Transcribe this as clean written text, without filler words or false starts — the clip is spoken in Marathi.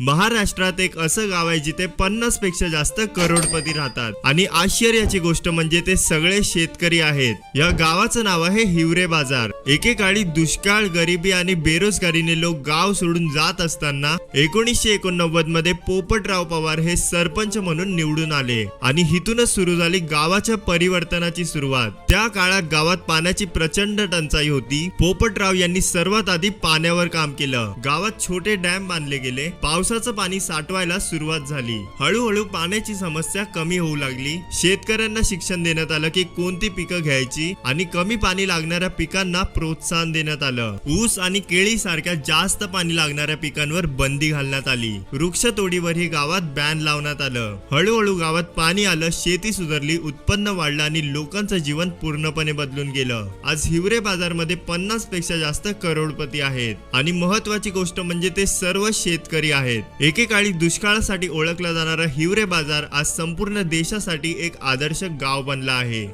महाराष्ट्रात एक असं गाव आहे जिथे 50 पेक्षा जास्त करोडपती राहतात आणि आश्चर्याची गोष्ट म्हणजे ते सगळे शेतकरी आहेत। या गावाचं नाव आहे हिवरे बाजार। एकेकाळी दुष्काळ, गरिबी आणि बेरोजगारीने लोक गाव सोडून जात असताना 1989 मध्ये पोपटराव पवार हे सरपंच म्हणून निवडून आले आणि हिथूनच सुरू झाली गावाच्या परिवर्तनाची सुरुवात। त्या काळात गावात पाण्याची प्रचंड टंचाई होती। पोपटराव यांनी सर्वात आधी पाण्यावर काम केलं। गावात छोटे डॅम बांधले गेले, पावसाचं पाणी साठवायला सुरुवात झाली। हळूहळू पाण्याची समस्या कमी होऊ लागली। शेतकऱ्यांना शिक्षण देण्यात आलं की कोणती पिकं घ्यायची आणि कमी पाणी लागणाऱ्या पिकांना प्रोत्साहन देण्यात आलं। ऊस आणि केळी सारख्या जास्त पाणी लागणाऱ्या पिकांवर बंदी घालण्यात आली। वृक्षतोडीवरही गावात बॅन लावण्यात आलं। हळूहळू गावात पाणी आलं, शेती सुधारली, उत्पन्न वाढलं आणि लोकांचं जीवन पूर्णपणे बदलून गेलं। आज हिवरे बाजार मध्ये 50 पेक्षा जास्त करोडपती आहेत आणि महत्वाची गोष्ट म्हणजे ते सर्व शेतकरी आहेत। एकेकाळी दुष्काळासाठी ओळखला जाणारा हिवरे बाजार आज संपूर्ण देशासाठी एक आदर्श गाव बनला आहे।